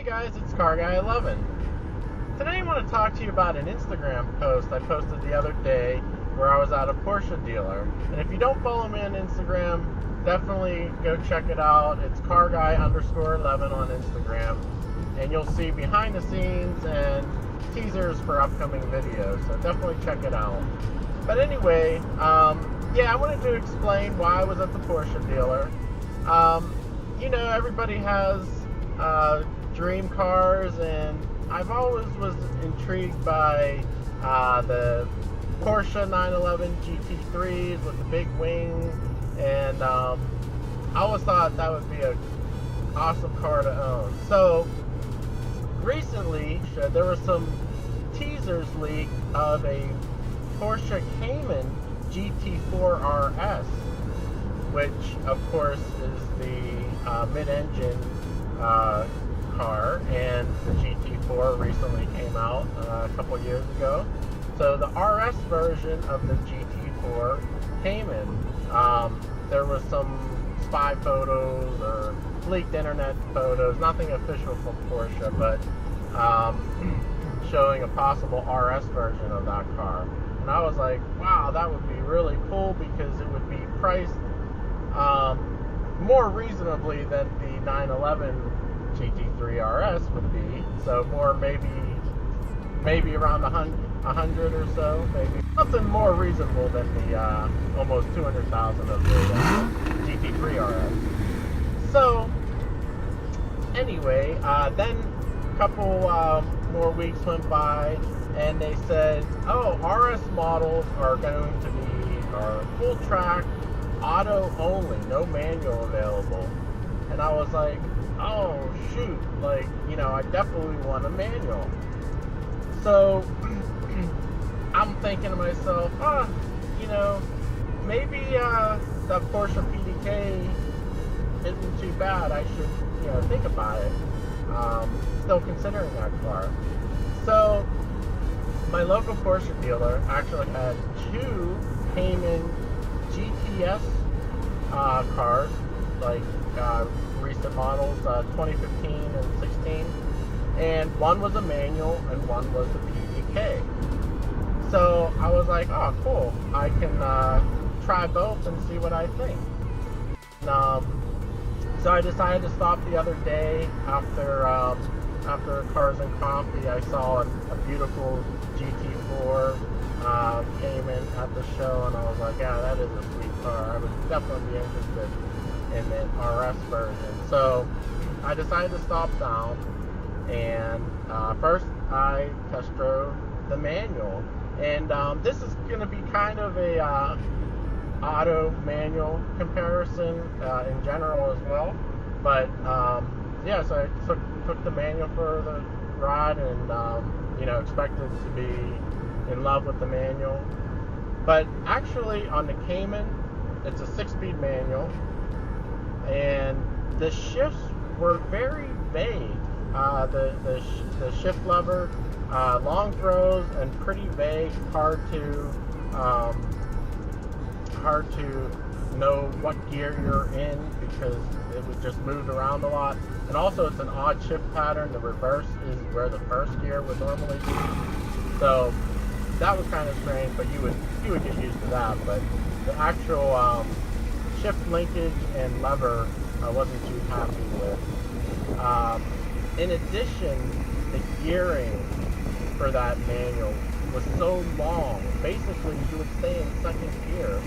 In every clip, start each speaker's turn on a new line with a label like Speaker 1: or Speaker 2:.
Speaker 1: Hey guys, it's Car Guy 11. Today I want to talk to you about an Instagram post I posted the other day where I was at a Porsche dealer. And if you don't follow me on Instagram, definitely go check it out. It's carguy_11 on Instagram. And you'll see behind the scenes and teasers for upcoming videos. So definitely check it out. But anyway, I wanted to explain why I was at the Porsche dealer. Everybody has dream cars, and I've always was intrigued by the Porsche 911 GT3s with the big wing, and I always thought that would be an awesome car to own. So recently there were some teasers leaked of a Porsche Cayman GT4 RS, which of course is the mid-engine car, and the GT4 recently came out a couple years ago. So the RS version of the GT4 Cayman, there was some spy photos or leaked internet photos, nothing official from Porsche, but showing a possible RS version of that car. And I was like, wow, that would be really cool, because it would be priced more reasonably than the 911 GT3 RS would be. So more maybe around 100 or so, maybe something more reasonable than the almost 200,000 of the GT3 RS. So anyway, then a couple more weeks went by, and they said, oh, RS models are going to be full track, auto only, no manual available. And I was like, oh shoot, I definitely want a manual. So I'm thinking to myself, maybe the Porsche PDK isn't too bad. I should think about it. Still considering that car. So my local Porsche dealer actually had two Cayman GTS cars, recent models, 2015 and 16, and one was a manual and one was the PDK. So I was like, oh cool, I can try both and see what I think. So I decided to stop the other day after Cars and Coffee. I saw a beautiful GT4 Cayman at the show, and I was like, yeah, that is a sweet car. I would definitely be interested in the RS version. So I decided to stop down, and first I test drove the manual. And this is going to be kind of a auto manual comparison in general as well. But so I took the manual for the ride, and expected to be in love with the manual. But actually on the Cayman, it's a 6-speed manual, and the shifts were very vague. The shift lever, long throws, and pretty vague, hard to know what gear you're in, because it was just moved around a lot. And also it's an odd shift pattern. The reverse is where the first gear would normally be. So that was kind of strange, but you would get used to that. But the actual shift linkage and lever I wasn't too happy with. In addition, the gearing for that manual was so long. Basically, you would stay in second gear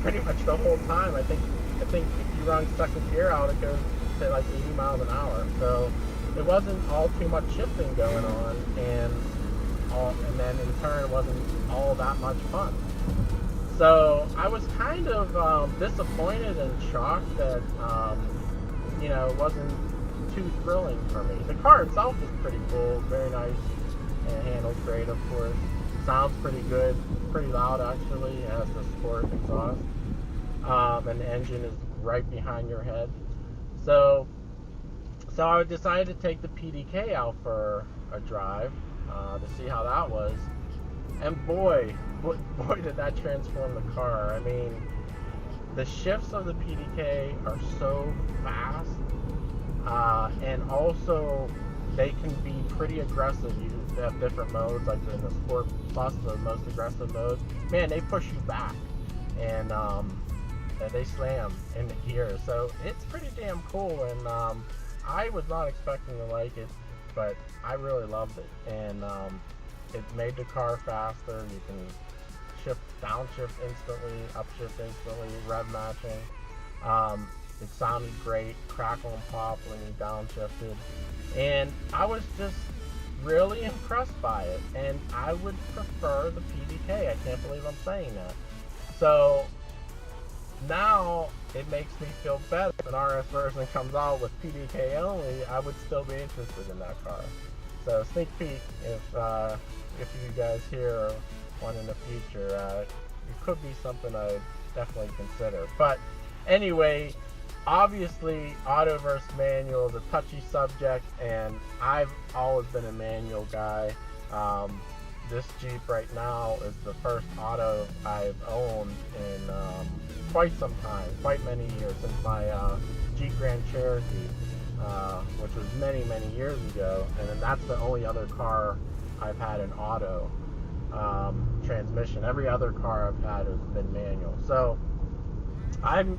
Speaker 1: pretty much the whole time. I think if you run second gear out, it goes to 80 miles an hour. So it wasn't all too much shifting going on, and then in turn, it wasn't all that much fun. So I was kind of disappointed and shocked that it wasn't too thrilling for me. The car itself is pretty cool, very nice, and handles great, of course. Sounds pretty good, pretty loud actually. It has the sport exhaust, and the engine is right behind your head. So I decided to take the PDK out for a drive to see how that was. And boy did that transform the car. I mean, the shifts of the PDK are so fast, and also they can be pretty aggressive. You have different modes, like in the Sport Plus, the most aggressive mode. Man, they push you back, and they slam in the gear. So it's pretty damn cool, and I was not expecting to like it, but I really loved it. And it made the car faster. You can downshift instantly, upshift instantly, rev matching. It sounded great, crackle and pop when you downshifted. And I was just really impressed by it. And I would prefer the PDK. I can't believe I'm saying that. So now it makes me feel better. If an RS version comes out with PDK only, I would still be interested in that car. So sneak peek, if you guys here one in the future, it could be something I'd definitely consider. But anyway, obviously auto versus manual is a touchy subject, and I've always been a manual guy. This Jeep right now is the first auto I've owned in quite some time, quite many years, since my Jeep Grand Cherokee, which was many years ago, and then that's the only other car I've had an auto transmission. Every other car I've had has been manual. So I'm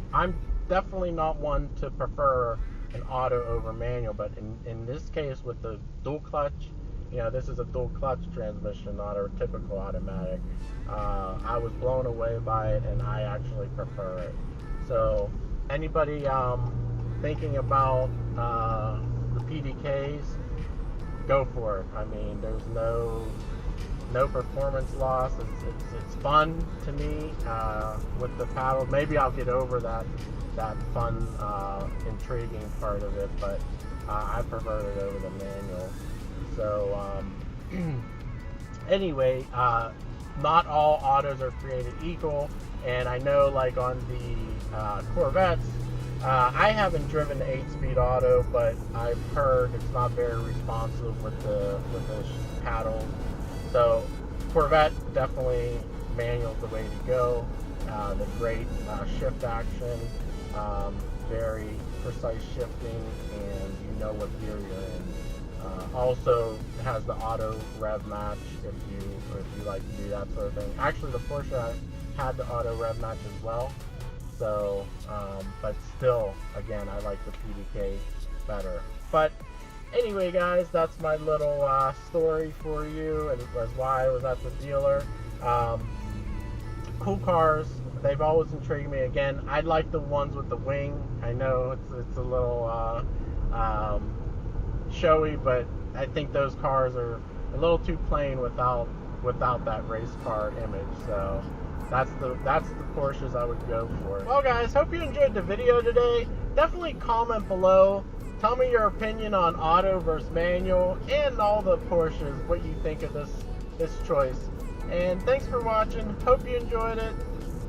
Speaker 1: definitely not one to prefer an auto over manual, but in this case with the dual clutch, this is a dual clutch transmission, not a typical automatic. I was blown away by it, and I actually prefer it. So anybody thinking about the PDKs, go for it. I mean, there's no performance loss. It's fun to me with the paddle. Maybe I'll get over that fun, intriguing part of it, but I prefer it over the manual. So anyway, not all autos are created equal, and I know, like on the Corvettes, I haven't driven the 8-speed auto, but I've heard it's not very responsive with the paddle. So Corvette, definitely manual's the way to go. The great shift action, very precise shifting, and you know what gear you're in. Also has the auto rev match if you like to do that sort of thing. Actually, the Porsche had the auto rev match as well. So, but still, again, I like the PDK better. But anyway, guys, that's my little story for you, and it was why I was at the dealer. Cool cars. They've always intrigued me. Again, I like the ones with the wing. I know it's a little showy, but I think those cars are a little too plain without that race car image. So that's the Porsches I would go for. Well, guys, hope you enjoyed the video today. Definitely comment below. Tell me your opinion on auto versus manual and all the Porsches, what you think of this choice. And thanks for watching. Hope you enjoyed it.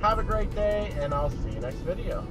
Speaker 1: Have a great day, and I'll see you next video.